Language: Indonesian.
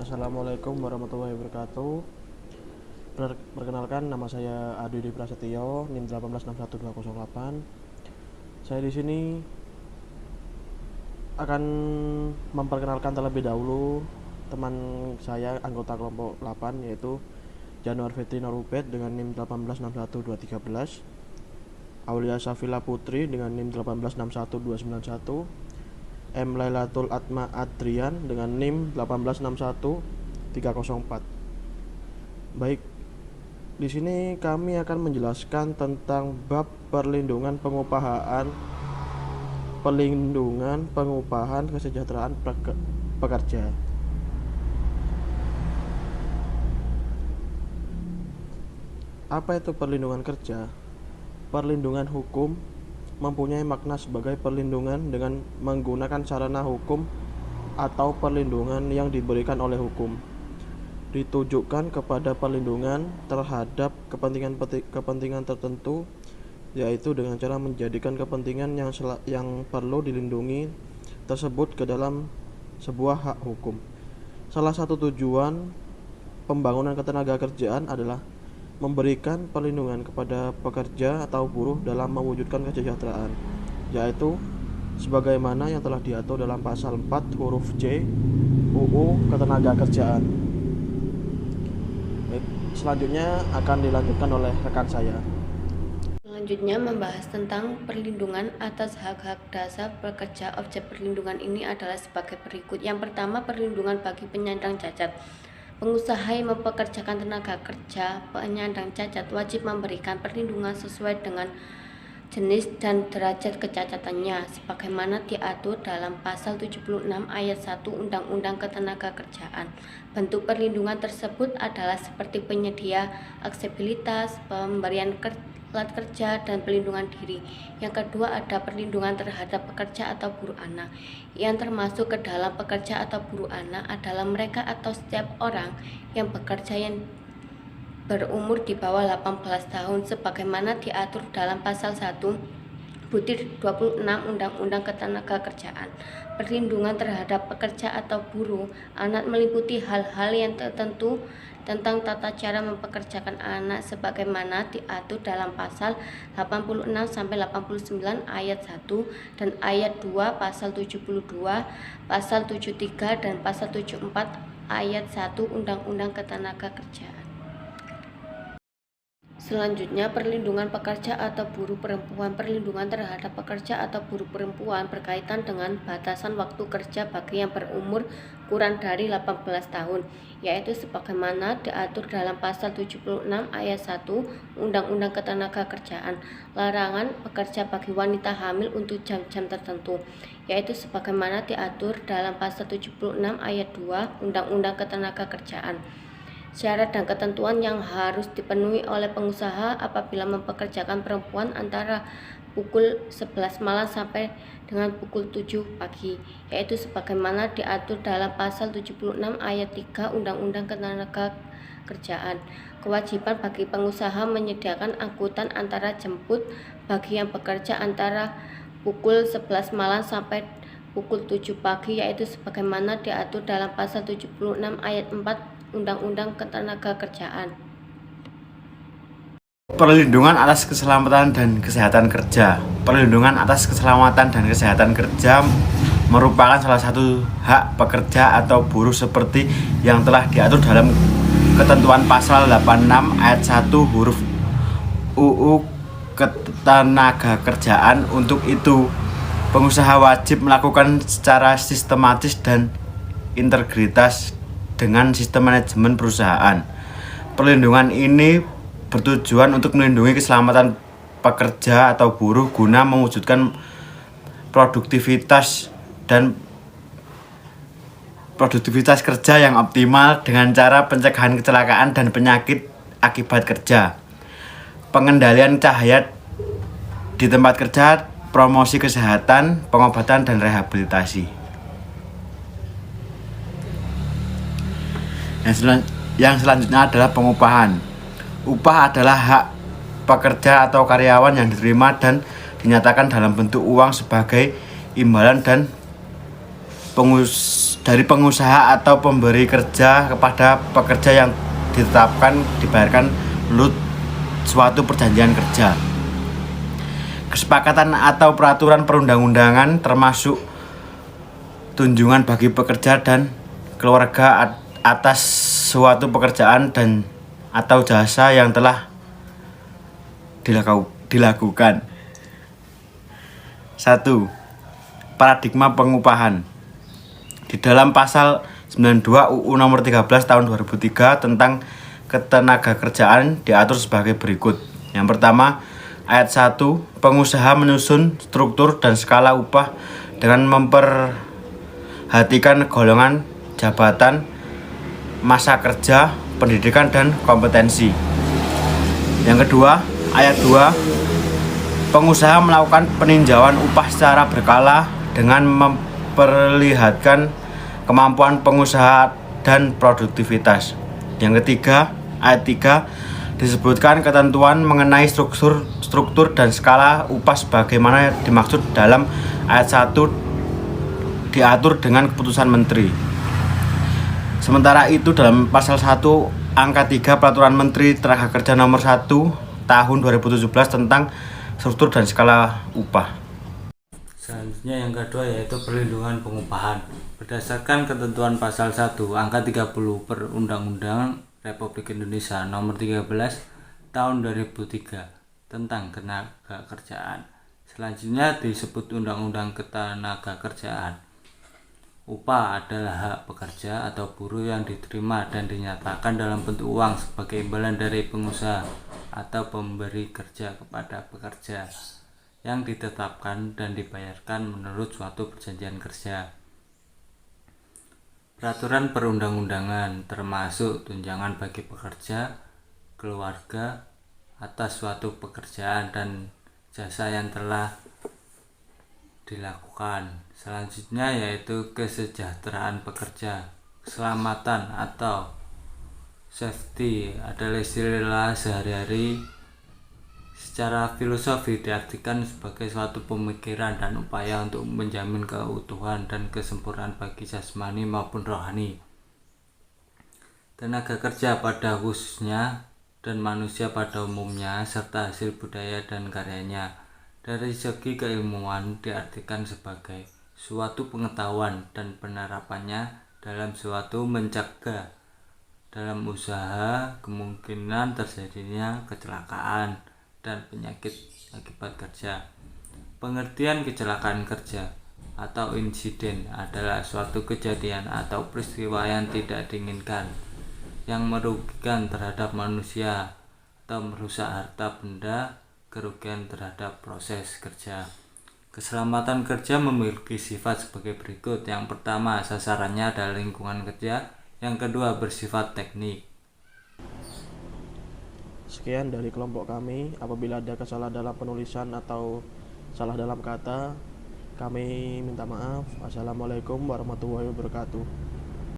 Assalamualaikum warahmatullahi wabarakatuh. Perkenalkan, nama saya Adi Prasetyo, NIM 1861208. Saya di sini akan memperkenalkan terlebih dahulu teman saya anggota kelompok 8, yaitu Januar Fitri Norubet dengan NIM 1861213, Aulia Safila Putri dengan NIM 1861291, M. Lailatul Atma Adrian dengan NIM 1861304. Baik, di sini kami akan menjelaskan tentang bab perlindungan pengupahan kesejahteraan pekerja. Apa itu perlindungan kerja? Perlindungan hukum mempunyai makna sebagai perlindungan dengan menggunakan sarana hukum atau perlindungan yang diberikan oleh hukum. Ditujukan kepada perlindungan terhadap kepentingan tertentu, yaitu dengan cara menjadikan kepentingan yang perlu dilindungi tersebut ke dalam sebuah hak hukum. Salah satu tujuan pembangunan ketenagakerjaan adalah memberikan perlindungan kepada pekerja atau buruh dalam mewujudkan kesejahteraan, yaitu sebagaimana yang telah diatur dalam pasal 4 huruf C UU Ketenagakerjaan. Selanjutnya akan dilanjutkan oleh rekan saya. Selanjutnya membahas tentang perlindungan atas hak-hak dasar pekerja. Objek perlindungan ini adalah sebagai berikut. Yang pertama, perlindungan bagi penyandang cacat. Pengusaha yang mempekerjakan tenaga kerja penyandang cacat wajib memberikan perlindungan sesuai dengan jenis dan derajat kecacatannya sebagaimana diatur dalam pasal 76 ayat 1 Undang-Undang Ketenagakerjaan. Bentuk perlindungan tersebut adalah seperti penyedia aksesibilitas, pemberian alat kerja, dan pelindungan diri. Yang kedua, ada perlindungan terhadap pekerja atau buruh anak. Yang termasuk ke dalam pekerja atau buruh anak adalah mereka atau setiap orang yang bekerja yang berumur di bawah 18 tahun sebagaimana diatur dalam pasal 1 butir 26 Undang-Undang Ketenagakerjaan. Perlindungan terhadap pekerja atau buruh anak meliputi hal-hal yang tertentu tentang tata cara mempekerjakan anak sebagaimana diatur dalam pasal 86 sampai 89 ayat 1 dan ayat 2 pasal 72, pasal 73 dan pasal 74 ayat 1 Undang-Undang Ketenagakerjaan. Selanjutnya, perlindungan pekerja atau buruh perempuan. Perlindungan terhadap pekerja atau buruh perempuan berkaitan dengan batasan waktu kerja bagi yang berumur kurang dari 18 tahun, yaitu sebagaimana diatur dalam pasal 76 ayat 1 Undang-Undang Ketenagakerjaan. Larangan bekerja bagi wanita hamil untuk jam-jam tertentu, yaitu sebagaimana diatur dalam pasal 76 ayat 2 Undang-Undang Ketenagakerjaan. Syarat dan ketentuan yang harus dipenuhi oleh pengusaha apabila mempekerjakan perempuan antara pukul 11 malam sampai dengan pukul 7 pagi, yaitu sebagaimana diatur dalam pasal 76 ayat 3 Undang-Undang Ketenagakerjaan. Kewajiban bagi pengusaha menyediakan angkutan antara jemput bagi yang bekerja antara pukul 11 malam sampai pukul 7 pagi, yaitu sebagaimana diatur dalam pasal 76 ayat 4 Undang-Undang Ketenagakerjaan. Perlindungan atas keselamatan dan kesehatan kerja. Perlindungan atas keselamatan dan kesehatan kerja merupakan salah satu hak pekerja atau buruh seperti yang telah diatur dalam ketentuan pasal 86 ayat 1 huruf UU Ketenagakerjaan. Untuk itu, pengusaha wajib melakukan secara sistematis dan integritas dengan sistem manajemen perusahaan. Perlindungan ini bertujuan untuk melindungi keselamatan pekerja atau buruh guna mewujudkan produktivitas kerja yang optimal dengan cara pencegahan kecelakaan dan penyakit akibat kerja, pengendalian cahaya di tempat kerja, promosi kesehatan, pengobatan dan rehabilitasi. Yang selanjutnya adalah pengupahan. Upah adalah hak pekerja atau karyawan yang diterima dan dinyatakan dalam bentuk uang sebagai imbalan dan dari pengusaha atau pemberi kerja kepada pekerja yang ditetapkan dibayarkan menurut suatu perjanjian kerja. Kesepakatan atau peraturan perundang-undangan termasuk tunjangan bagi pekerja dan keluarga atas suatu pekerjaan dan atau jasa yang telah dilakukan. 1. Paradigma pengupahan. Di dalam pasal 92 UU nomor 13 tahun 2003 tentang ketenagakerjaan diatur sebagai berikut. Yang pertama, ayat 1, pengusaha menyusun struktur dan skala upah dengan memperhatikan golongan, jabatan, masa kerja, pendidikan, dan kompetensi. Yang kedua, ayat 2, pengusaha melakukan peninjauan upah secara berkala dengan memperlihatkan kemampuan pengusaha dan produktivitas. Yang ketiga, ayat 3, disebutkan ketentuan mengenai struktur dan skala upah sebagaimana dimaksud dalam ayat 1 diatur dengan keputusan menteri. Sementara itu dalam pasal 1 angka 3 Peraturan Menteri Tenagakerja nomor 1 tahun 2017 tentang struktur dan skala upah. Selanjutnya yang kedua yaitu perlindungan pengupahan. Berdasarkan ketentuan pasal 1 angka 30 Perundang-Undangan Republik Indonesia nomor 13 tahun 2003 tentang ketenagakerjaan. Selanjutnya disebut Undang-Undang Ketenagakerjaan. Upah adalah hak pekerja atau buruh yang diterima dan dinyatakan dalam bentuk uang sebagai imbalan dari pengusaha atau pemberi kerja kepada pekerja yang ditetapkan dan dibayarkan menurut suatu perjanjian kerja. Peraturan perundang-undangan termasuk tunjangan bagi pekerja, keluarga atas suatu pekerjaan dan jasa yang telah dilakukan. Selanjutnya yaitu kesejahteraan pekerja. Keselamatan atau safety adalah istilah sehari-hari. Secara filosofi diartikan sebagai suatu pemikiran dan upaya untuk menjamin keutuhan dan kesempurnaan bagi jasmani maupun rohani. Tenaga kerja pada khususnya dan manusia pada umumnya serta hasil budaya dan karyanya. Dari segi keilmuan diartikan sebagai suatu pengetahuan dan penerapannya dalam suatu mencegah dalam usaha kemungkinan terjadinya kecelakaan dan penyakit akibat kerja. Pengertian kecelakaan kerja atau insiden adalah suatu kejadian atau peristiwa yang tidak diinginkan yang merugikan terhadap manusia atau merusak harta benda, kerugian terhadap proses kerja. Keselamatan kerja memiliki sifat sebagai berikut. Yang pertama, sasarannya adalah lingkungan kerja. Yang kedua, bersifat teknik. Sekian dari kelompok kami. Apabila ada kesalahan dalam penulisan atau salah dalam kata, kami minta maaf. Wassalamualaikum warahmatullahi wabarakatuh.